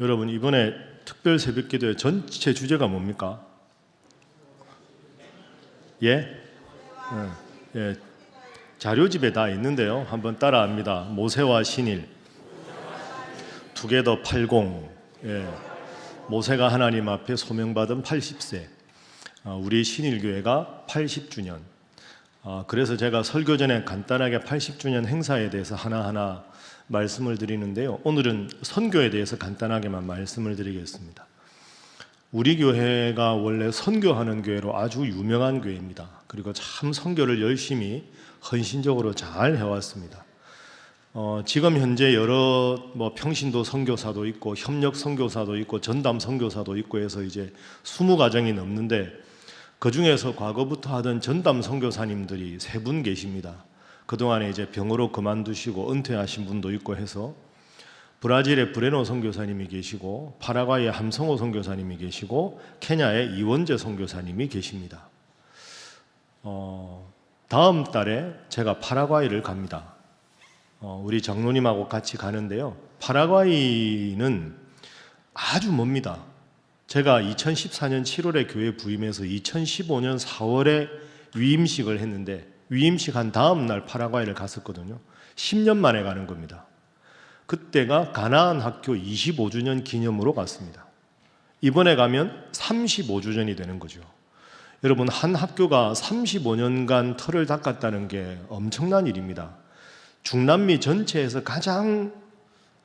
여러분, 이번에 특별 새벽기도의 전체 주제가 뭡니까? 예? 예. 자료집에 다 있는데요. 한번 따라합니다. 모세와 신일, Together 80. 예. 모세가 하나님 앞에 소명받은 80세, 우리 신일교회가 80주년. 그래서 제가 설교 전에 간단하게 80주년 행사에 대해서 하나하나 말씀을 드리는데요. 오늘은 선교에 대해서 간단하게만 말씀을 드리겠습니다. 우리 교회가 원래 선교하는 교회로 아주 유명한 교회입니다. 그리고 참 선교를 열심히 헌신적으로 잘 해왔습니다. 지금 현재 여러 평신도 선교사도 있고 협력 선교사도 있고 전담 선교사도 있고 해서 이제 20가정이 넘는데, 그 중에서 과거부터 하던 전담 선교사님들이 3분 계십니다. 그동안에 이제 병으로 그만두시고 은퇴하신 분도 있고 해서 브라질의 브레노 선교사님이 계시고 파라과이의 함성호 선교사님이 계시고 케냐의 이원재 선교사님이 계십니다. 다음 달에 제가 파라과이를 갑니다. 우리 장로님하고 같이 가는데요. 파라과이는 아주 멉니다. 제가 2014년 7월에 교회 부임해서 2015년 4월에 위임식을 했는데, 위임식 한 다음 날 파라과이를 갔었거든요. 10년 만에 가는 겁니다. 그때가 가나안 학교 25주년 기념으로 갔습니다. 이번에 가면 35주년이 되는 거죠. 여러분, 한 학교가 35년간 털을 닦았다는 게 엄청난 일입니다. 중남미 전체에서 가장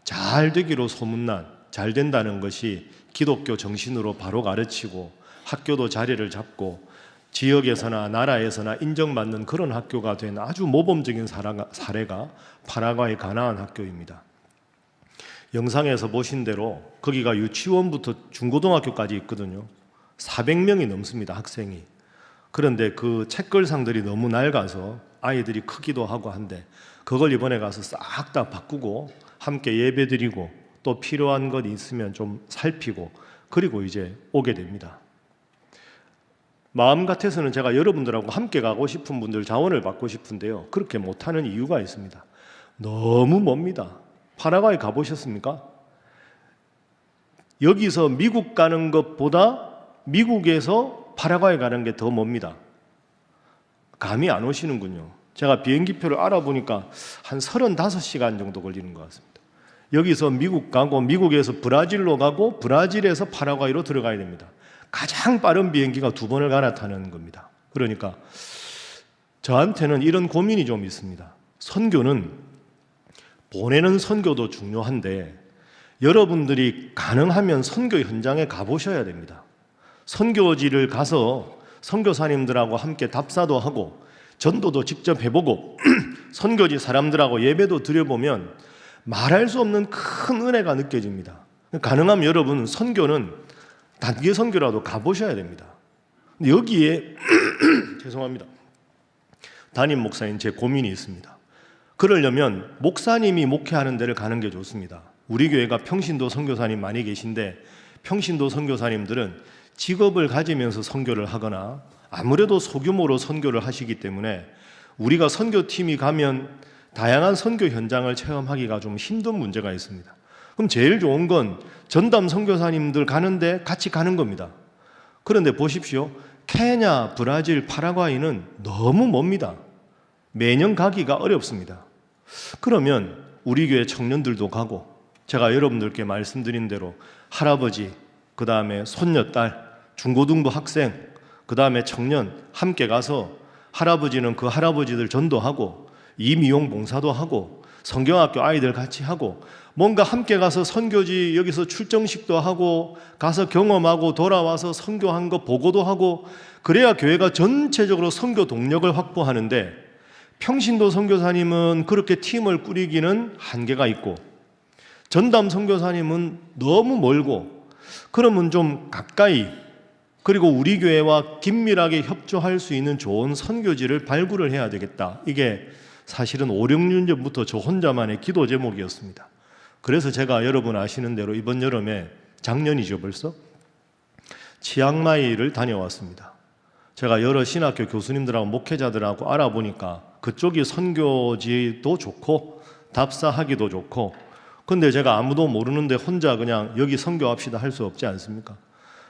잘 되기로 소문난, 잘 된다는 것이 기독교 정신으로 바로 가르치고 학교도 자리를 잡고 지역에서나 나라에서나 인정받는 그런 학교가 된 아주 모범적인 사례가 파라과이 가나안 학교입니다. 영상에서 보신 대로 거기가 유치원부터 중고등학교까지 있거든요. 400명이 넘습니다, 학생이. 그런데 그 책걸상들이 너무 낡아서 아이들이 크기도 하고 한데, 그걸 이번에 가서 싹 다 바꾸고 함께 예배드리고 또 필요한 것 있으면 좀 살피고 그리고 이제 오게 됩니다. 마음 같아서는 제가 여러분들하고 함께 가고 싶은 분들 자원을 받고 싶은데요. 그렇게 못하는 이유가 있습니다. 너무 멉니다. 파라과이 가보셨습니까? 여기서 미국 가는 것보다 미국에서 파라과이 가는 게 더 멉니다. 감이 안 오시는군요. 제가 비행기표를 알아보니까 한 35시간 정도 걸리는 것 같습니다. 여기서 미국 가고 미국에서 브라질로 가고 브라질에서 파라과이로 들어가야 됩니다. 가장 빠른 비행기가 2번을 갈아타는 겁니다. 그러니까 저한테는 이런 고민이 좀 있습니다. 선교는 보내는 선교도 중요한데 여러분들이 가능하면 선교 현장에 가보셔야 됩니다. 선교지를 가서 선교사님들하고 함께 답사도 하고 전도도 직접 해보고 선교지 사람들하고 예배도 드려보면 말할 수 없는 큰 은혜가 느껴집니다. 가능하면 여러분 선교는 단기 선교라도 가보셔야 됩니다. 근데 여기에 죄송합니다. 담임 목사인 제 고민이 있습니다. 그러려면 목사님이 목회하는 데를 가는 게 좋습니다. 우리 교회가 평신도 선교사님 많이 계신데 평신도 선교사님들은 직업을 가지면서 선교를 하거나 아무래도 소규모로 선교를 하시기 때문에 우리가 선교팀이 가면 다양한 선교 현장을 체험하기가 좀 힘든 문제가 있습니다. 그럼 제일 좋은 건 전담 선교사님들 가는데 같이 가는 겁니다. 그런데 보십시오. 케냐, 브라질, 파라과이는 너무 멉니다. 매년 가기가 어렵습니다. 그러면 우리 교회 청년들도 가고 제가 여러분들께 말씀드린 대로 할아버지, 그 다음에 손녀딸, 중고등부 학생, 그 다음에 청년 함께 가서 할아버지는 그 할아버지들 전도하고 이미용 봉사도 하고 성경학교 아이들 같이 하고 뭔가 함께 가서 선교지 여기서 출정식도 하고 가서 경험하고 돌아와서 선교한 거 보고도 하고 그래야 교회가 전체적으로 선교 동력을 확보하는데 평신도 선교사님은 그렇게 팀을 꾸리기는 한계가 있고 전담 선교사님은 너무 멀고 그러면 좀 가까이 그리고 우리 교회와 긴밀하게 협조할 수 있는 좋은 선교지를 발굴을 해야 되겠다. 이게 사실은 5, 6년 전부터 저 혼자만의 기도 제목이었습니다. 그래서 제가 여러분 아시는 대로 이번 여름에 작년이죠 벌써 치앙마이를 다녀왔습니다. 제가 여러 신학교 교수님들하고 목회자들하고 알아보니까 그쪽이 선교지도 좋고 답사하기도 좋고 근데 제가 아무도 모르는데 혼자 그냥 여기 선교합시다 할 수 없지 않습니까?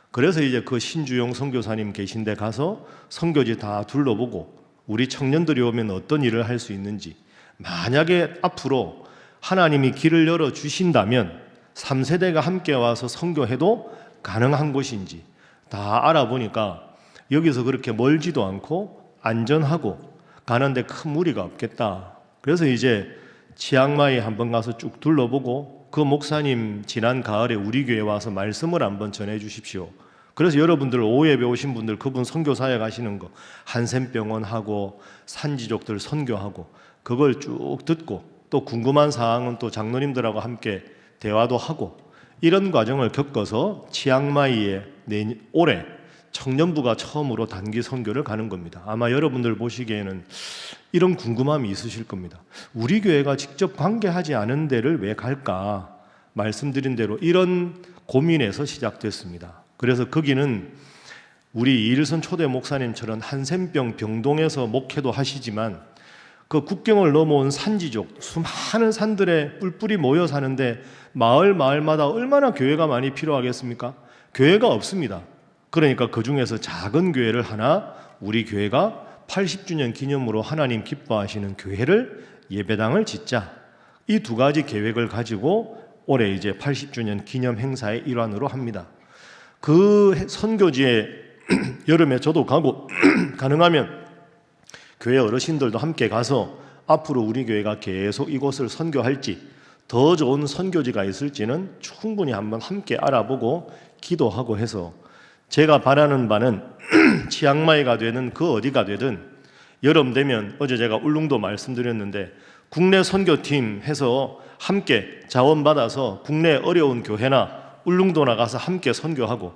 그래서 이제 그 신주용 선교사님 계신 데 가서 선교지 다 둘러보고 우리 청년들이 오면 어떤 일을 할 수 있는지, 만약에 앞으로 하나님이 길을 열어 주신다면 3세대가 함께 와서 선교해도 가능한 곳인지 다 알아보니까 여기서 그렇게 멀지도 않고 안전하고 가는데 큰 무리가 없겠다. 그래서 이제 치앙마이 한번 가서 쭉 둘러보고 그 목사님 지난 가을에 우리 교회 와서 말씀을 한번 전해 주십시오. 그래서 여러분들 오예배 오신 분들 그분 선교 사역 하시는 거 한센병원 하고 산지족들 선교하고 그걸 쭉 듣고 또 궁금한 사항은 또 장로님들하고 함께 대화도 하고 이런 과정을 겪어서 치앙마이에 올해 청년부가 처음으로 단기 선교를 가는 겁니다. 아마 여러분들 보시기에는 이런 궁금함이 있으실 겁니다. 우리 교회가 직접 관계하지 않은 데를 왜 갈까? 말씀드린 대로 이런 고민에서 시작됐습니다. 그래서 거기는 우리 이일선 초대 목사님처럼 한센병 병동에서 목회도 하시지만 그 국경을 넘어온 산지족 수많은 산들에 뿔뿔이 모여 사는데 마을마다 얼마나 교회가 많이 필요하겠습니까? 교회가 없습니다. 그러니까 그 중에서 작은 교회를 하나 우리 교회가 80주년 기념으로 하나님 기뻐하시는 교회를 예배당을 짓자. 이 두 가지 계획을 가지고 올해 이제 80주년 기념 행사의 일환으로 합니다. 그 선교지에 여름에 저도 가고 가능하면 교회 어르신들도 함께 가서 앞으로 우리 교회가 계속 이곳을 선교할지 더 좋은 선교지가 있을지는 충분히 한번 함께 알아보고 기도하고 해서 제가 바라는 바는 치앙마이가 되든 그 어디가 되든 여름 되면 어제 제가 울릉도 말씀드렸는데 국내 선교팀 해서 함께 자원받아서 국내 어려운 교회나 울릉도 나가서 함께 선교하고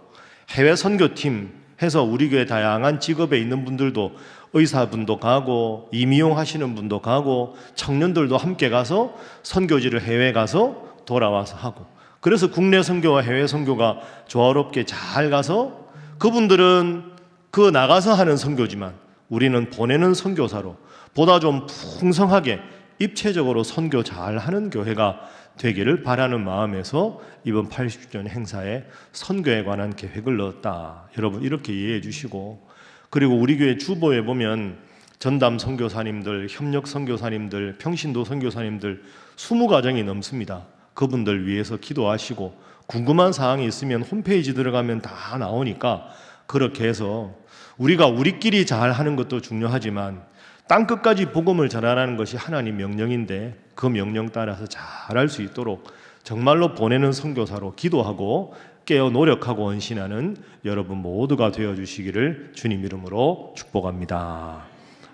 해외 선교팀 해서 우리 교회 다양한 직업에 있는 분들도 의사분도 가고 임의용 하시는 분도 가고 청년들도 함께 가서 선교지를 해외 가서 돌아와서 하고 그래서 국내 선교와 해외 선교가 조화롭게 잘 가서 그분들은 그 나가서 하는 선교지만 우리는 보내는 선교사로 보다 좀 풍성하게 입체적으로 선교 잘 하는 교회가 되기를 바라는 마음에서 이번 80주년 행사에 선교에 관한 계획을 넣었다. 여러분 이렇게 이해해 주시고 그리고 우리 교회 주보에 보면 전담 선교사님들, 협력 선교사님들, 평신도 선교사님들 20가정이 넘습니다. 그분들 위해서 기도하시고 궁금한 사항이 있으면 홈페이지 들어가면 다 나오니까 그렇게 해서 우리가 우리끼리 잘 하는 것도 중요하지만 땅끝까지 복음을 전하라는 것이 하나님 명령인데 그 명령 따라서 잘할 수 있도록 정말로 보내는 선교사로 기도하고 깨어 노력하고 헌신하는 여러분 모두가 되어주시기를 주님 이름으로 축복합니다.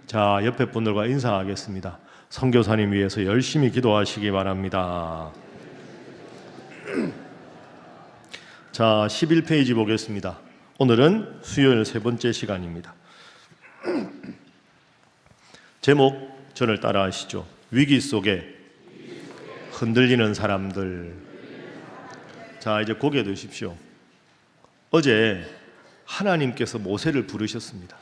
자, 옆에 분들과 인사하겠습니다. 선교사님 위해서 열심히 기도하시기 바랍니다. 자, 11페이지 보겠습니다. 오늘은 수요일 세 번째 시간입니다. 제목 저를 따라 하시죠. 위기 속에 흔들리는 사람들. 자, 이제 고개 드십시오. 어제 하나님께서 모세를 부르셨습니다.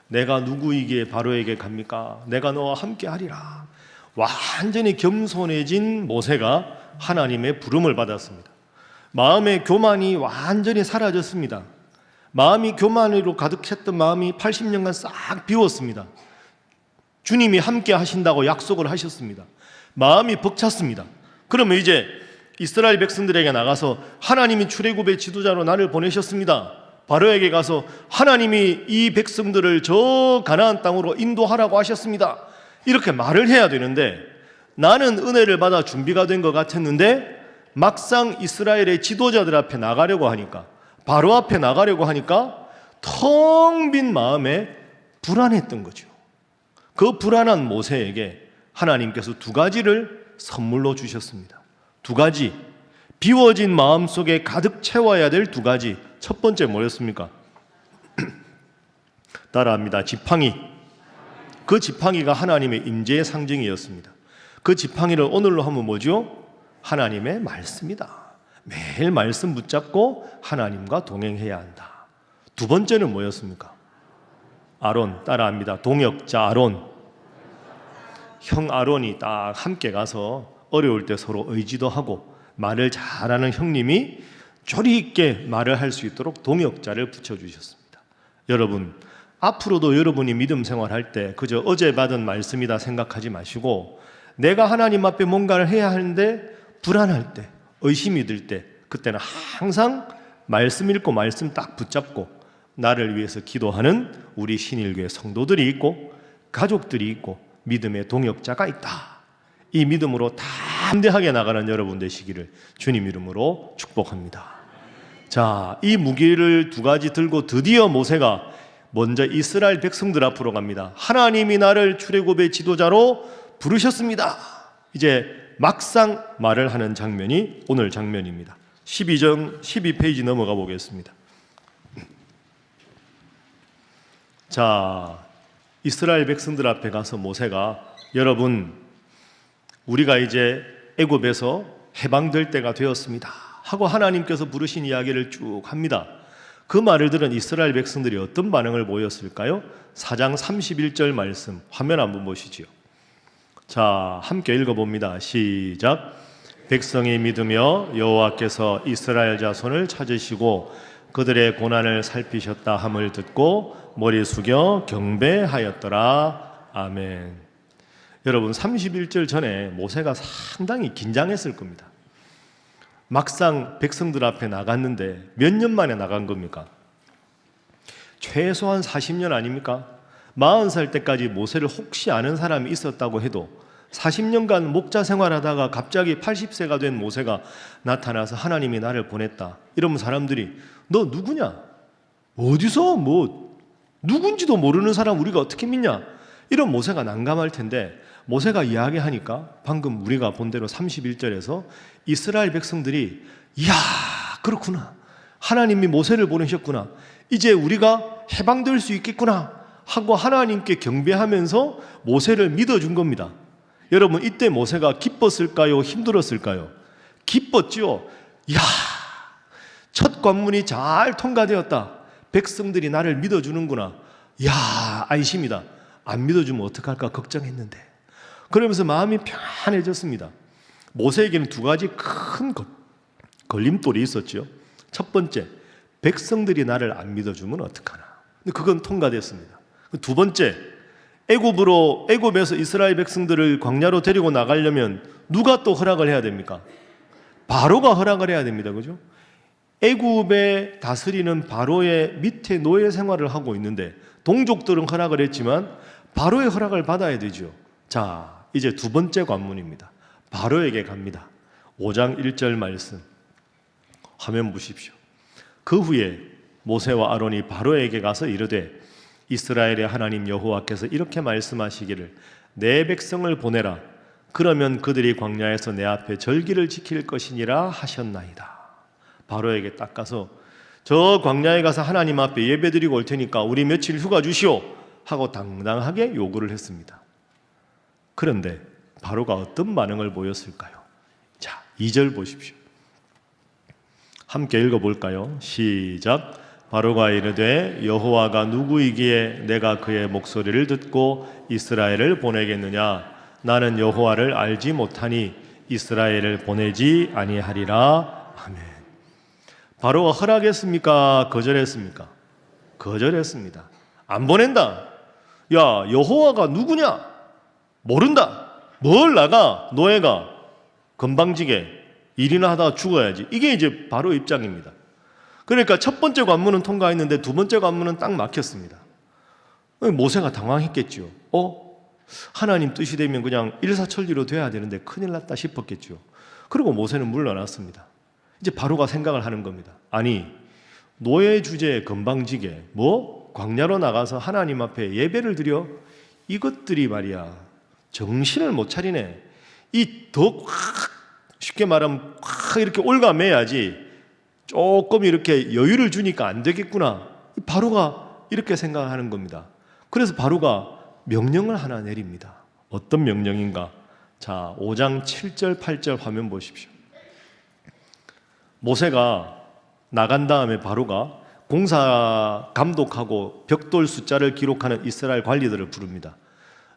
내가 누구에게 바로에게 갑니까? 내가 너와 함께 하리라. 완전히 겸손해진 모세가 하나님의 부름을 받았습니다. 마음의 교만이 완전히 사라졌습니다. 마음이 교만으로 가득했던 마음이 80년간 싹 비웠습니다. 주님이 함께 하신다고 약속을 하셨습니다. 마음이 벅찼습니다. 그러면 이제 이스라엘 백성들에게 나가서 하나님이 출애굽의 지도자로 나를 보내셨습니다. 바로에게 가서 하나님이 이 백성들을 저 가나안 땅으로 인도하라고 하셨습니다. 이렇게 말을 해야 되는데 나는 은혜를 받아 준비가 된 것 같았는데 막상 이스라엘의 지도자들 앞에 나가려고 하니까 바로 앞에 나가려고 하니까 텅 빈 마음에 불안했던 거죠. 그 불안한 모세에게 하나님께서 두 가지를 선물로 주셨습니다. 두 가지, 비워진 마음속에 가득 채워야 될 두 가지. 첫 번째 뭐였습니까? 따라합니다. 지팡이. 그 지팡이가 하나님의 임재의 상징이었습니다. 그 지팡이를 오늘로 하면 뭐죠? 하나님의 말씀이다. 매일 말씀 붙잡고 하나님과 동행해야 한다. 두 번째는 뭐였습니까? 아론. 따라합니다. 동역자 아론. 형 아론이 딱 함께 가서 어려울 때 서로 의지도 하고 말을 잘하는 형님이 조리 있게 말을 할 수 있도록 동역자를 붙여주셨습니다. 여러분, 앞으로도 여러분이 믿음 생활할 때 그저 어제 받은 말씀이다 생각하지 마시고, 내가 하나님 앞에 뭔가를 해야 하는데 불안할 때, 의심이 들 때, 그때는 항상 말씀 읽고 말씀 딱 붙잡고 나를 위해서 기도하는 우리 신일교회 성도들이 있고 가족들이 있고 믿음의 동역자가 있다. 이 믿음으로 담대하게 나가는 여러분 되시기를 주님 이름으로 축복합니다. 자, 이 무기를 두 가지 들고 드디어 모세가 먼저 이스라엘 백성들 앞으로 갑니다. 하나님이 나를 출애굽의 지도자로 부르셨습니다. 이제 막상 말을 하는 장면이 오늘 장면입니다. 12페이지 넘어가 보겠습니다. 자, 이스라엘 백성들 앞에 가서 모세가, 여러분, 우리가 이제 애굽에서 해방될 때가 되었습니다 하고 하나님께서 부르신 이야기를 쭉 합니다. 그 말을 들은 이스라엘 백성들이 어떤 반응을 보였을까요? 4장 31절 말씀 화면 한번 보시지요. 자, 함께 읽어봅니다. 시작. 백성이 믿으며 여호와께서 이스라엘 자손을 찾으시고 그들의 고난을 살피셨다 함을 듣고 머리 숙여 경배하였더라. 아멘. 여러분, 31절 전에 모세가 상당히 긴장했을 겁니다. 막상 백성들 앞에 나갔는데 몇 년 만에 나간 겁니까? 최소한 40년 아닙니까? 40살 때까지 모세를 혹시 아는 사람이 있었다고 해도 40년간 목자 생활하다가 갑자기 80세가 된 모세가 나타나서 하나님이 나를 보냈다 이러면 사람들이 너 누구냐? 어디서 누군지도 모르는 사람 우리가 어떻게 믿냐? 이런 모세가 난감할 텐데, 모세가 이야기하니까 방금 우리가 본 대로 31절에서 이스라엘 백성들이 이야, 그렇구나, 하나님이 모세를 보내셨구나, 이제 우리가 해방될 수 있겠구나 하고 하나님께 경배하면서 모세를 믿어준 겁니다. 여러분, 이때 모세가 기뻤을까요? 힘들었을까요? 기뻤지요. 이야, 첫 관문이 잘 통과되었다. 백성들이 나를 믿어주는구나. 이야, 안심이다. 안 믿어주면 어떡할까 걱정했는데. 그러면서 마음이 편안해졌습니다. 모세에게는 두 가지 큰 걸림돌이 있었죠. 첫 번째, 백성들이 나를 안 믿어주면 어떡하나. 근데 그건 통과됐습니다. 두 번째, 애굽에서 이스라엘 백성들을 광야로 데리고 나가려면 누가 또 허락을 해야 됩니까? 바로가 허락을 해야 됩니다. 그죠? 애굽에 다스리는 바로의 밑에 노예 생활을 하고 있는데 동족들은 허락을 했지만 바로의 허락을 받아야 되죠. 자, 이제 두 번째 관문입니다. 바로에게 갑니다. 5장 1절 말씀 화면 보십시오. 그 후에 모세와 아론이 바로에게 가서 이르되 이스라엘의 하나님 여호와께서 이렇게 말씀하시기를 내 백성을 보내라. 그러면 그들이 광야에서 내 앞에 절기를 지킬 것이니라 하셨나이다. 바로에게 딱 가서 저 광야에 가서 하나님 앞에 예배드리고 올 테니까 우리 며칠 휴가 주시오 하고 당당하게 요구를 했습니다. 그런데 바로가 어떤 반응을 보였을까요? 자, 2절 보십시오. 함께 읽어볼까요? 시작. 바로가 이르되 여호와가 누구이기에 내가 그의 목소리를 듣고 이스라엘을 보내겠느냐? 나는 여호와를 알지 못하니 이스라엘을 보내지 아니하리라. 아멘. 바로가 허락했습니까? 거절했습니까? 거절했습니다. 안 보낸다. 야, 여호와가 누구냐? 모른다. 뭘 나가? 노예가 건방지게 일이나 하다가 죽어야지. 이게 이제 바로 입장입니다. 그러니까 첫 번째 관문은 통과했는데 두 번째 관문은 딱 막혔습니다. 모세가 당황했겠죠. 하나님 뜻이 되면 그냥 일사천리로 돼야 되는데 큰일 났다 싶었겠죠. 그리고 모세는 물러났습니다. 이제 바로가 생각을 하는 겁니다. 아니, 노예 주제에 건방지게 광야로 나가서 하나님 앞에 예배를 드려? 이것들이 말이야 정신을 못 차리네. 더 쉽게 말하면 이렇게 올가매야지 조금 이렇게 여유를 주니까 안 되겠구나. 바로가 이렇게 생각하는 겁니다. 그래서 바로가 명령을 하나 내립니다. 어떤 명령인가? 자, 5장 7절 8절 화면 보십시오. 모세가 나간 다음에 바로가 공사 감독하고 벽돌 숫자를 기록하는 이스라엘 관리들을 부릅니다.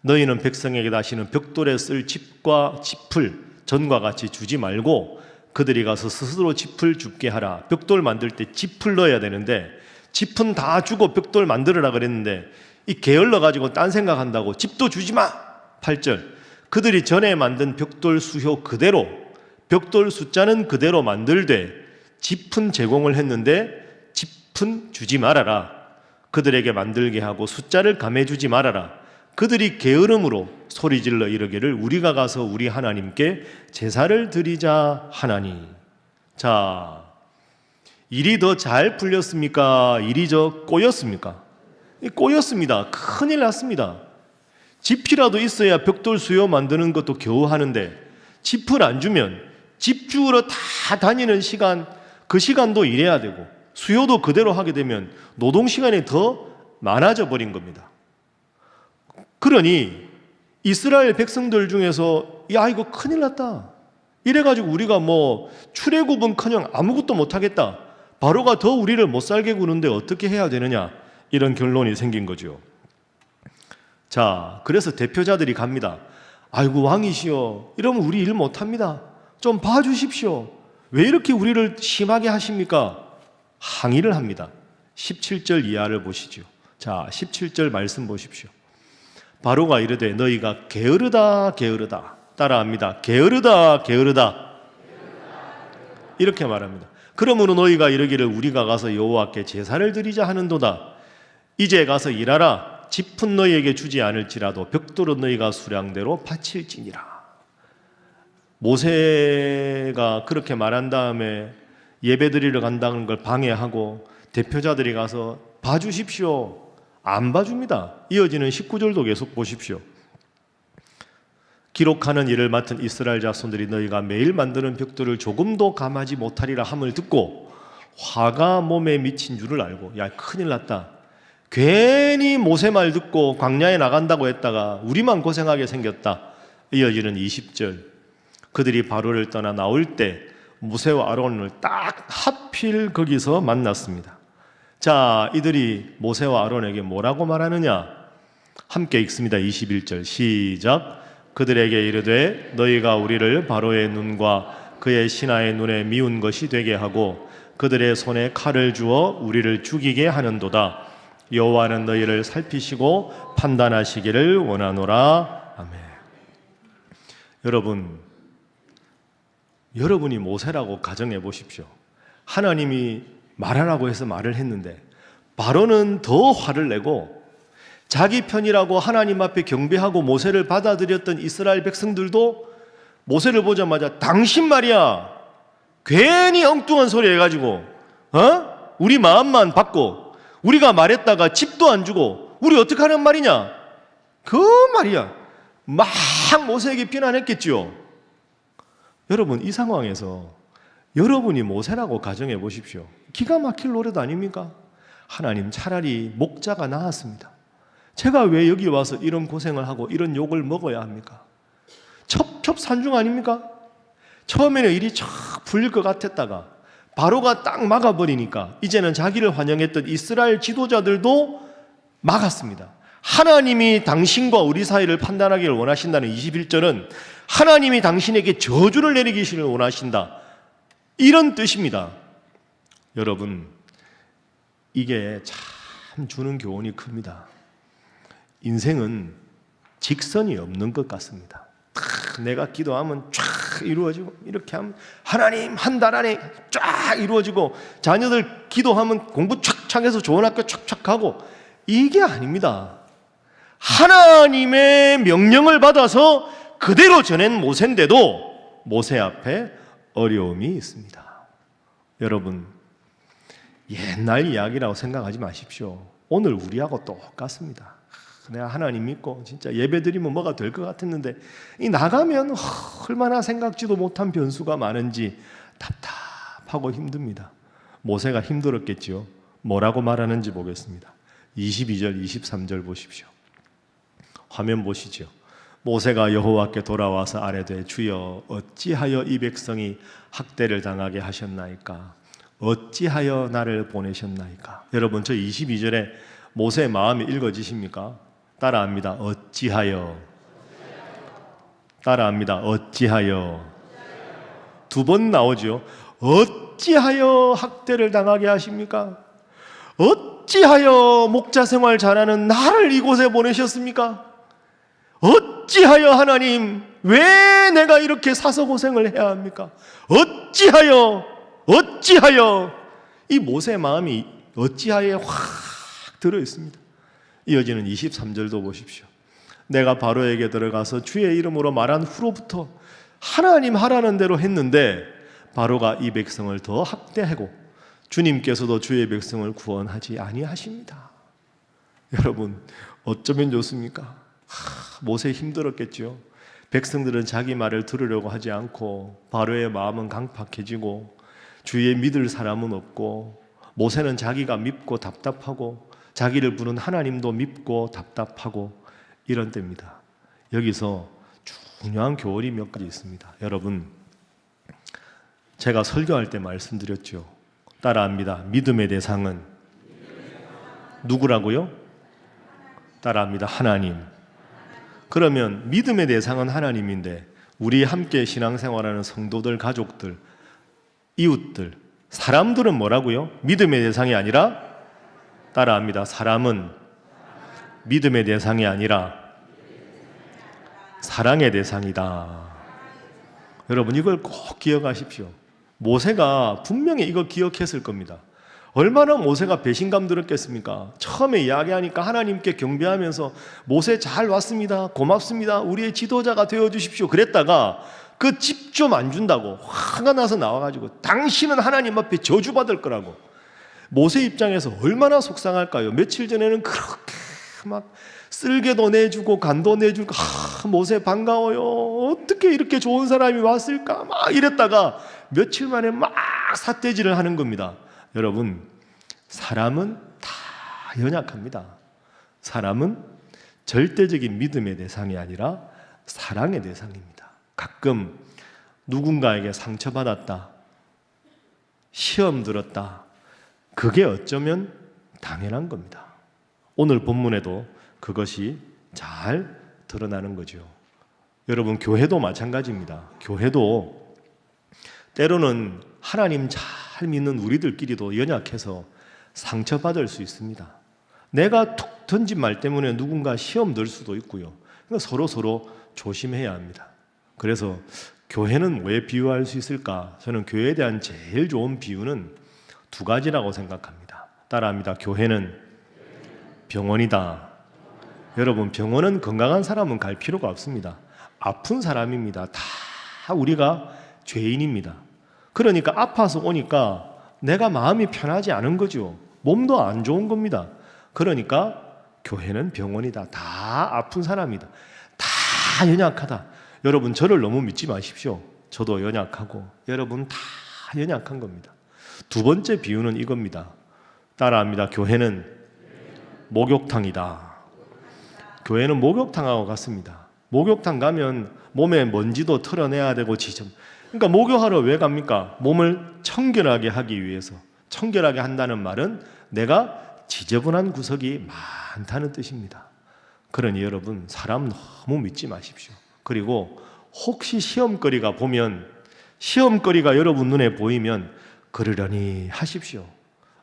너희는 백성에게 다시는 벽돌에 쓸 칩과 짚을 전과 같이 주지 말고 그들이 가서 스스로 짚을 줍게 하라. 벽돌 만들 때 짚을 넣어야 되는데 짚은 다 주고 벽돌 만들어라 그랬는데 이 게을러 가지고 딴 생각한다고 짚도 주지 마. 8절 그들이 전에 만든 벽돌 수효 그대로 벽돌 숫자는 그대로 만들되 짚은 제공을 했는데 짚은 주지 말아라. 그들에게 만들게 하고 숫자를 감해주지 말아라. 그들이 게으름으로 소리질러 이르기를 우리가 가서 우리 하나님께 제사를 드리자 하나니. 자, 일이 더 잘 풀렸습니까? 일이 더 꼬였습니까? 꼬였습니다. 큰일 났습니다. 짚이라도 있어야 벽돌 수요 만드는 것도 겨우 하는데 짚을 안 주면 집 주우러 다 다니는 시간, 그 시간도 일해야 되고 수요도 그대로 하게 되면 노동시간이 더 많아져 버린 겁니다. 그러니 이스라엘 백성들 중에서 야 이거 큰일 났다 이래가지고 우리가 뭐 출애굽은커녕 아무것도 못하겠다, 바로가 더 우리를 못 살게 구는데 어떻게 해야 되느냐, 이런 결론이 생긴 거죠. 자, 그래서 대표자들이 갑니다. 아이고 왕이시여, 이러면 우리 일 못합니다. 좀 봐주십시오. 왜 이렇게 우리를 심하게 하십니까? 항의를 합니다. 17절 이하를 보시죠. 자, 17절 말씀 보십시오. 바로가 이르되 너희가 게으르다 게으르다, 따라합니다. 게으르다 게으르다, 이렇게 말합니다. 그러므로 너희가 이르기를 우리가 가서 여호와께 제사를 드리자 하는도다. 이제 가서 일하라. 짚은 너희에게 주지 않을지라도 벽돌은 너희가 수량대로 바칠지니라. 모세가 그렇게 말한 다음에 예배드리러 간다는 걸 방해하고 대표자들이 가서 봐주십시오. 안 봐줍니다. 이어지는 19절도 계속 보십시오. 기록하는 일을 맡은 이스라엘 자손들이 너희가 매일 만드는 벽돌을 조금도 감하지 못하리라 함을 듣고 화가 몸에 미친 줄을 알고, 야 큰일 났다, 괜히 모세 말 듣고 광야에 나간다고 했다가 우리만 고생하게 생겼다. 이어지는 20절 그들이 바로를 떠나 나올 때 모세와 아론을 딱 하필 거기서 만났습니다. 자, 이들이 모세와 아론에게 뭐라고 말하느냐? 함께 읽습니다. 21절 시작. 그들에게 이르되 너희가 우리를 바로의 눈과 그의 신하의 눈에 미운 것이 되게 하고 그들의 손에 칼을 주어 우리를 죽이게 하는도다. 여호와는 너희를 살피시고 판단하시기를 원하노라. 아멘. 여러분이 모세라고 가정해 보십시오. 하나님이 말하라고 해서 말을 했는데 바로는 더 화를 내고 자기 편이라고 하나님 앞에 경배하고 모세를 받아들였던 이스라엘 백성들도 모세를 보자마자 당신 말이야 괜히 엉뚱한 소리 해가지고 우리 마음만 받고 우리가 말했다가 집도 안 주고 우리 어떻게 하는 말이냐, 그 말이야 막 모세에게 비난했겠죠. 여러분, 이 상황에서 여러분이 모세라고 가정해 보십시오. 기가 막힐 노릇 아닙니까? 하나님, 차라리 목자가 나았습니다. 제가 왜 여기 와서 이런 고생을 하고 이런 욕을 먹어야 합니까? 첩첩산중 아닙니까? 처음에는 일이 쫙 풀릴 것 같았다가 바로가 딱 막아버리니까 이제는 자기를 환영했던 이스라엘 지도자들도 막았습니다. 하나님이 당신과 우리 사이를 판단하기를 원하신다는 21절은 하나님이 당신에게 저주를 내리기를 원하신다, 이런 뜻입니다. 여러분, 이게 참 주는 교훈이 큽니다. 인생은 직선이 없는 것 같습니다. 내가 기도하면 쫙 이루어지고, 이렇게 하면 하나님 한 달 안에 쫙 이루어지고, 자녀들 기도하면 공부 촥촥 해서 좋은 학교 촥촥 가고, 이게 아닙니다. 하나님의 명령을 받아서 그대로 전한 모세인데도 모세 앞에 어려움이 있습니다. 여러분, 옛날 이야기라고 생각하지 마십시오. 오늘 우리하고 똑같습니다. 내가 하나님 믿고 진짜 예배드리면 뭐가 될 것 같았는데 이 나가면 얼마나 생각지도 못한 변수가 많은지 답답하고 힘듭니다. 모세가 힘들었겠지요. 뭐라고 말하는지 보겠습니다. 22절 23절 보십시오. 화면 보시죠. 모세가 여호와께 돌아와서 아뢰되 주여 어찌하여 이 백성이 학대를 당하게 하셨나이까? 어찌하여 나를 보내셨나이까? 여러분, 저 22절에 모세의 마음이 읽어지십니까? 따라합니다. 어찌하여. 따라합니다. 어찌하여. 두 번 나오죠. 어찌하여 학대를 당하게 하십니까? 어찌하여 목자 생활 잘하는 나를 이곳에 보내셨습니까? 어찌하여 하나님, 왜 내가 이렇게 사서 고생을 해야 합니까? 어찌하여 이 모세의 마음이 어찌하여 확 들어 있습니다. 이어지는 23절도 보십시오. 내가 바로에게 들어가서 주의 이름으로 말한 후로부터 하나님 하라는 대로 했는데 바로가 이 백성을 더 학대하고 주님께서도 주의 백성을 구원하지 아니하십니다. 여러분, 어쩌면 좋습니까? 모세 힘들었겠죠. 백성들은 자기 말을 들으려고 하지 않고 바로의 마음은 강팍해지고 주위에 믿을 사람은 없고 모세는 자기가 밉고 답답하고 자기를 부른 하나님도 밉고 답답하고 이런 때입니다. 여기서 중요한 교훈이 몇 가지 있습니다. 여러분, 제가 설교할 때 말씀드렸죠. 따라합니다. 믿음의 대상은 누구라고요? 따라합니다. 하나님. 그러면 믿음의 대상은 하나님인데 우리 함께 신앙생활하는 성도들, 가족들, 이웃들, 사람들은 뭐라고요? 믿음의 대상이 아니라 따라합니다. 사람은 믿음의 대상이 아니라 사랑의 대상이다. 여러분, 이걸 꼭 기억하십시오. 모세가 분명히 이거 기억했을 겁니다. 얼마나 모세가 배신감 들었겠습니까? 처음에 이야기하니까 하나님께 경배하면서 모세 잘 왔습니다, 고맙습니다, 우리의 지도자가 되어주십시오 그랬다가 그 집 좀 안 준다고 화가 나서 나와가지고 당신은 하나님 앞에 저주받을 거라고. 모세 입장에서 얼마나 속상할까요? 며칠 전에는 그렇게 막 쓸개도 내주고 간도 내주고 모세 반가워요, 어떻게 이렇게 좋은 사람이 왔을까 막 이랬다가 며칠 만에 막 삿대질을 하는 겁니다. 여러분, 사람은 다 연약합니다. 사람은 절대적인 믿음의 대상이 아니라 사랑의 대상입니다. 가끔 누군가에게 상처받았다, 시험 들었다, 그게 어쩌면 당연한 겁니다. 오늘 본문에도 그것이 잘 드러나는 거죠. 여러분, 교회도 마찬가지입니다. 교회도 때로는 하나님 잘 믿는 우리들끼리도 연약해서 상처받을 수 있습니다. 내가 툭 던진 말 때문에 누군가 시험 들 수도 있고요. 그러니까 서로 조심해야 합니다. 그래서 교회는 왜 비유할 수 있을까? 저는 교회에 대한 제일 좋은 비유는 두 가지라고 생각합니다. 따라합니다. 교회는 병원이다. 여러분, 병원은 건강한 사람은 갈 필요가 없습니다. 아픈 사람입니다. 다 우리가 죄인입니다. 그러니까 아파서 오니까 내가 마음이 편하지 않은 거죠. 몸도 안 좋은 겁니다. 그러니까 교회는 병원이다. 다 아픈 사람이다. 다 연약하다. 여러분, 저를 너무 믿지 마십시오. 저도 연약하고 여러분 다 연약한 겁니다. 두 번째 비유는 이겁니다. 따라합니다. 교회는 목욕탕이다. 교회는 목욕탕하고 같습니다. 목욕탕 가면 몸에 먼지도 털어내야 되고 그러니까 목욕하러 왜 갑니까? 몸을 청결하게 하기 위해서. 청결하게 한다는 말은 내가 지저분한 구석이 많다는 뜻입니다. 그러니 여러분, 사람 너무 믿지 마십시오. 그리고 혹시 시험거리가 여러분 눈에 보이면 그러려니 하십시오.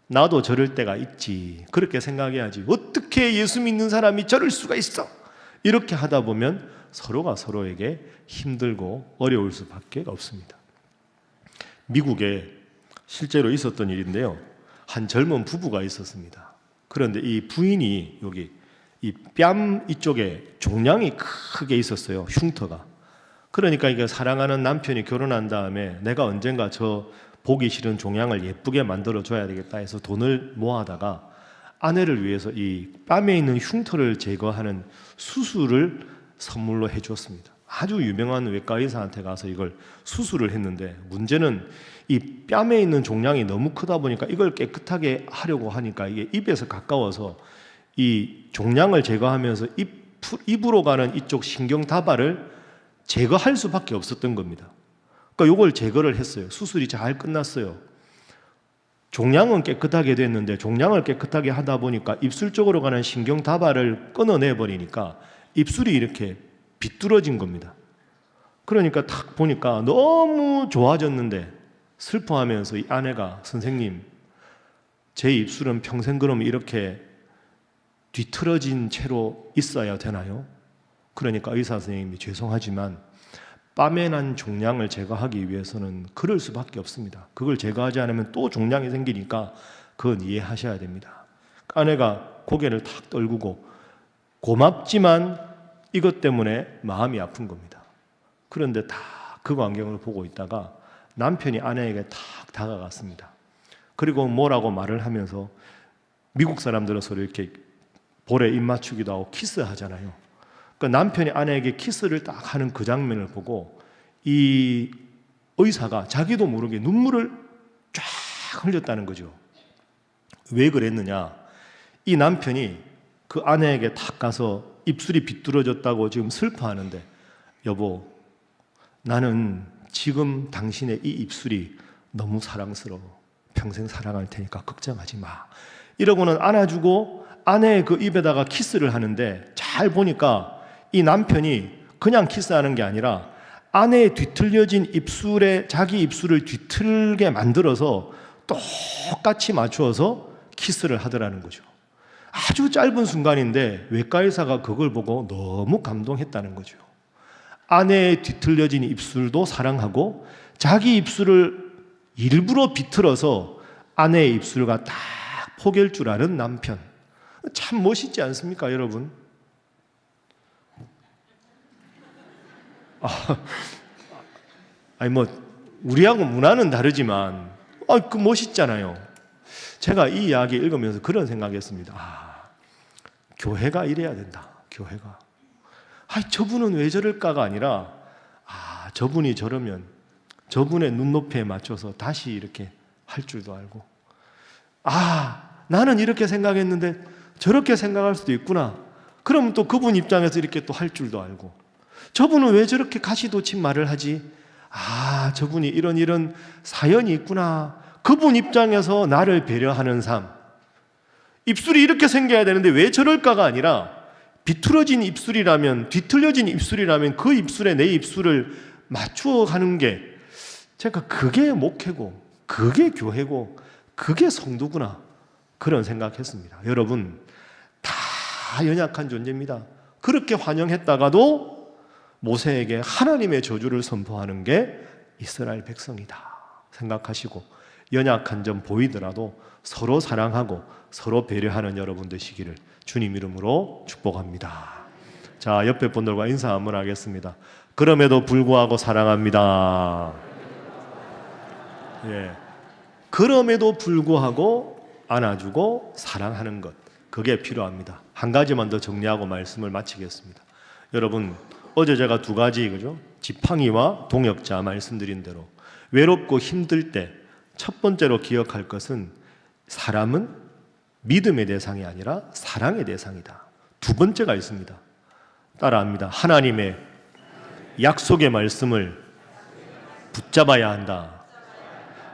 나도 저럴 때가 있지, 그렇게 생각해야지. 어떻게 예수 믿는 사람이 저럴 수가 있어? 이렇게 하다 보면 서로가 서로에게 힘들고 어려울 수밖에 없습니다. 미국에 실제로 있었던 일인데요, 한 젊은 부부가 있었습니다. 그런데 이 부인이 여기 이 뺨 이쪽에 종양이 크게 있었어요. 흉터가. 그러니까 이게 사랑하는 남편이 결혼한 다음에 내가 언젠가 저 보기 싫은 종양을 예쁘게 만들어줘야 되겠다 해서 돈을 모아다가 아내를 위해서 이 뺨에 있는 흉터를 제거하는 수술을 선물로 해주었습니다. 아주 유명한 외과 의사한테 가서 이걸 수술을 했는데, 문제는 이 뺨에 있는 종양이 너무 크다 보니까 이걸 깨끗하게 하려고 하니까 이게 입에서 가까워서 이 종양을 제거하면서 입으로 가는 이쪽 신경다발을 제거할 수밖에 없었던 겁니다. 그러니까 이걸 제거를 했어요. 수술이 잘 끝났어요. 종양은 깨끗하게 됐는데 종양을 깨끗하게 하다 보니까 입술 쪽으로 가는 신경다발을 끊어내 버리니까 입술이 이렇게 비뚤어진 겁니다. 그러니까 탁 보니까 너무 좋아졌는데 슬퍼하면서 이 아내가 선생님, 제 입술은 평생 그럼 이렇게 뒤틀어진 채로 있어야 되나요? 그러니까 의사 선생님이 죄송하지만 뺨에 난 종양을 제거하기 위해서는 그럴 수밖에 없습니다. 그걸 제거하지 않으면 또 종양이 생기니까 그건 이해하셔야 됩니다. 아내가 고개를 탁 떨구고 고맙지만 이것 때문에 마음이 아픈 겁니다. 그런데 다 그 광경을 보고 있다가 남편이 아내에게 탁 다가갔습니다. 그리고 뭐라고 말을 하면서 미국 사람들은 서로 이렇게 볼에 입 맞추기도 하고 키스하잖아요. 그러니까 남편이 아내에게 키스를 딱 하는 그 장면을 보고 이 의사가 자기도 모르게 눈물을 쫙 흘렸다는 거죠. 왜 그랬느냐? 이 남편이 그 아내에게 탁 가서 입술이 비뚤어졌다고 지금 슬퍼하는데, 여보, 나는 지금 당신의 이 입술이 너무 사랑스러워. 평생 사랑할 테니까 걱정하지 마. 이러고는 안아주고 아내의 그 입에다가 키스를 하는데, 잘 보니까 이 남편이 그냥 키스하는 게 아니라 아내의 뒤틀려진 입술에 자기 입술을 뒤틀게 만들어서 똑같이 맞추어서 키스를 하더라는 거죠. 아주 짧은 순간인데 외과 의사가 그걸 보고 너무 감동했다는 거죠. 아내의 뒤틀려진 입술도 사랑하고 자기 입술을 일부러 비틀어서 아내의 입술과 딱 포갤 줄 아는 남편. 참 멋있지 않습니까, 여러분? 아니 뭐 우리하고 문화는 다르지만 그 멋있잖아요. 제가 이 이야기 읽으면서 그런 생각했습니다. 교회가 이래야 된다. 교회가. 저분은 왜 저럴까가 아니라 저분이 저러면 저분의 눈높이에 맞춰서 다시 이렇게 할 줄도 알고, 나는 이렇게 생각했는데 저렇게 생각할 수도 있구나. 그럼 또 그분 입장에서 이렇게 또 할 줄도 알고, 저분은 왜 저렇게 가시도친 말을 하지? 저분이 이런 사연이 있구나. 그분 입장에서 나를 배려하는 삶. 입술이 이렇게 생겨야 되는데 왜 저럴까가 아니라, 비틀어진 입술이라면, 뒤틀려진 입술이라면 그 입술에 내 입술을 맞추어 가는 게, 제가 그게 목회고 그게 교회고 그게 성도구나, 그런 생각했습니다. 여러분, 다 연약한 존재입니다. 그렇게 환영했다가도 모세에게 하나님의 저주를 선포하는 게 이스라엘 백성이다 생각하시고, 연약한 점 보이더라도 서로 사랑하고 서로 배려하는 여러분 되시기를 주님 이름으로 축복합니다. 자, 옆에 분들과 인사 한번 하겠습니다. 그럼에도 불구하고 사랑합니다. 그럼에도 불구하고 안아주고 사랑하는 것, 그게 필요합니다. 한 가지만 더 정리하고 말씀을 마치겠습니다. 여러분, 어제 제가 두 가지, 그죠? 지팡이와 동역자 말씀드린 대로 외롭고 힘들 때 첫 번째로 기억할 것은, 사람은 믿음의 대상이 아니라 사랑의 대상이다. 두 번째가 있습니다. 따라합니다. 하나님의 약속의 말씀을 붙잡아야 한다.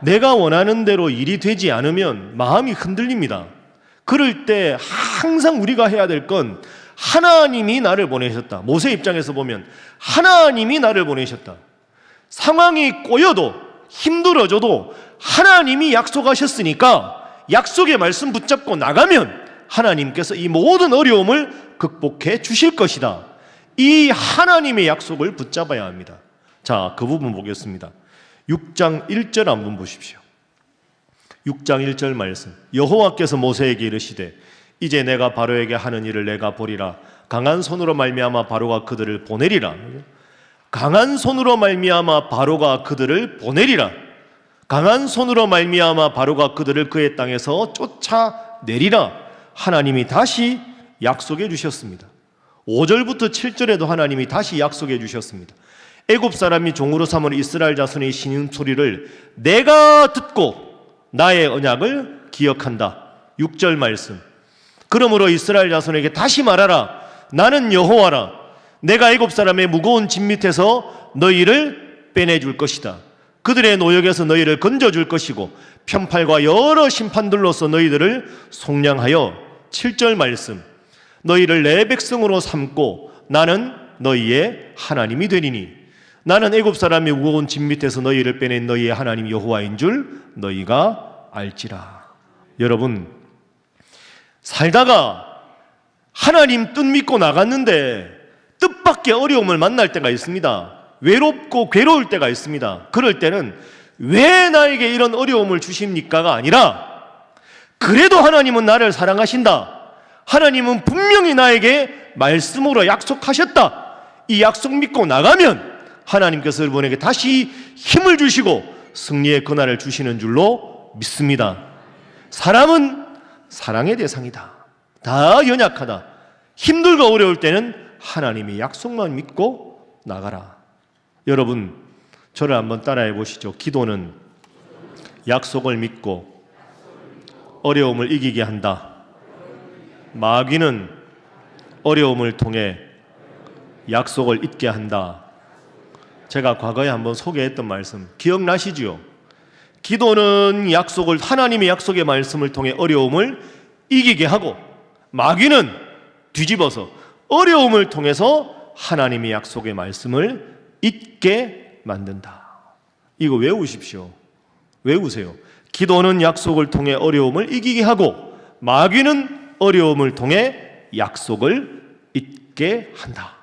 내가 원하는 대로 일이 되지 않으면 마음이 흔들립니다. 그럴 때 항상 우리가 해야 될 건, 하나님이 나를 보내셨다. 모세 입장에서 보면 하나님이 나를 보내셨다. 상황이 꼬여도 힘들어져도 하나님이 약속하셨으니까 약속의 말씀 붙잡고 나가면 하나님께서 이 모든 어려움을 극복해 주실 것이다. 이 하나님의 약속을 붙잡아야 합니다. 자, 그 부분 보겠습니다. 6장 1절 한번 보십시오. 6장 1절 말씀. 여호와께서 모세에게 이르시되, 이제 내가 바로에게 하는 일을 내가 보리라. 강한 손으로 말미암아 바로가 그들을 보내리라. 강한 손으로 말미암아 바로가 그들을 보내리라. 강한 손으로 말미암아 바로가 그들을 그의 땅에서 쫓아내리라. 하나님이 다시 약속해 주셨습니다. 5절부터 7절에도 하나님이 다시 약속해 주셨습니다. 애굽 사람이 종으로 삼은 이스라엘 자손의 신음소리를 내가 듣고 나의 언약을 기억한다. 6절 말씀. 그러므로 이스라엘 자손에게 다시 말하라. 나는 여호와라. 내가 애굽 사람의 무거운 짐 밑에서 너희를 빼내줄 것이다. 그들의 노역에서 너희를 건져줄 것이고 편팔과 여러 심판들로서 너희들을 속량하여, 7절 말씀, 너희를 내 백성으로 삼고 나는 너희의 하나님이 되리니 나는 애굽 사람의 무거운 짐 밑에서 너희를 빼낸 너희의 하나님 여호와인 줄 너희가 알지라. 여러분, 살다가 하나님 뜻 믿고 나갔는데 뜻밖의 어려움을 만날 때가 있습니다. 외롭고 괴로울 때가 있습니다. 그럴 때는 왜 나에게 이런 어려움을 주십니까가 아니라 그래도 하나님은 나를 사랑하신다, 하나님은 분명히 나에게 말씀으로 약속하셨다, 이 약속 믿고 나가면 하나님께서 여러분에게 다시 힘을 주시고 승리의 그날을 주시는 줄로 믿습니다. 사람은 사랑의 대상이다. 다 연약하다. 힘들고 어려울 때는 하나님의 약속만 믿고 나가라. 여러분, 저를 한번 따라해 보시죠. 기도는 약속을 믿고 어려움을 이기게 한다. 마귀는 어려움을 통해 약속을 잊게 한다. 제가 과거에 한번 소개했던 말씀 기억나시지요? 기도는 약속을, 하나님의 약속의 말씀을 통해 어려움을 이기게 하고, 마귀는 뒤집어서 어려움을 통해서 하나님의 약속의 말씀을 잊게 만든다. 이거 외우십시오. 외우세요. 기도는 약속을 통해 어려움을 이기게 하고, 마귀는 어려움을 통해 약속을 잊게 한다.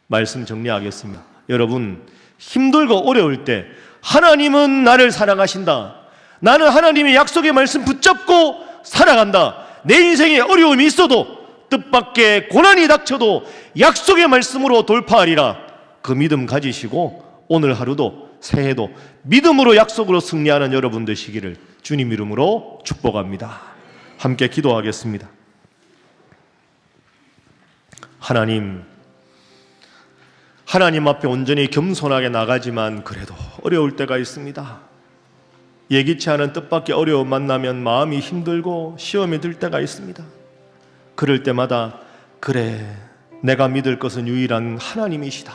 말씀 정리하겠습니다. 여러분, 힘들고 어려울 때 하나님은 나를 사랑하신다, 나는 하나님의 약속의 말씀 붙잡고 살아간다, 내 인생에 어려움이 있어도 뜻밖의 고난이 닥쳐도 약속의 말씀으로 돌파하리라, 그 믿음 가지시고 오늘 하루도 새해도 믿음으로 약속으로 승리하는 여러분 되시기를 주님 이름으로 축복합니다. 함께 기도하겠습니다. 하나님 앞에 온전히 겸손하게 나가지만 그래도 어려울 때가 있습니다. 예기치 않은 뜻밖의 어려움 만나면 마음이 힘들고 시험이 들 때가 있습니다. 그럴 때마다 그래, 내가 믿을 것은 유일한 하나님이시다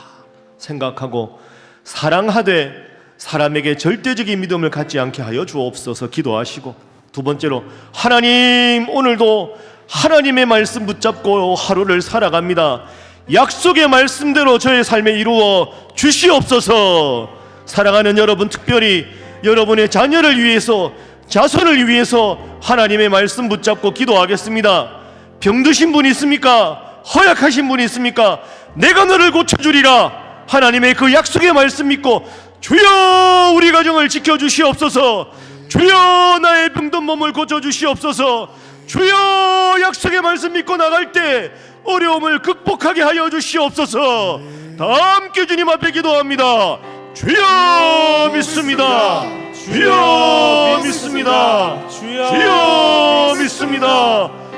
생각하고 사랑하되 사람에게 절대적인 믿음을 갖지 않게 하여 주옵소서 기도하시고, 두 번째로 하나님, 오늘도 하나님의 말씀 붙잡고 하루를 살아갑니다. 약속의 말씀대로 저의 삶에 이루어 주시옵소서. 사랑하는 여러분, 특별히 여러분의 자녀를 위해서, 자손을 위해서 하나님의 말씀 붙잡고 기도하겠습니다. 병드신 분 있습니까? 허약하신 분 있습니까? 내가 너를 고쳐주리라 하나님의 그 약속의 말씀 믿고, 주여 우리 가정을 지켜주시옵소서, 주여 나의 병든 몸을 고쳐주시옵소서, 주여 약속의 말씀 믿고 나갈 때 어려움을 극복하게 하여 주시옵소서. 다 함께 주님 앞에 기도합니다. 주여 믿습니다. 주여 믿습니다. 주여 믿습니다.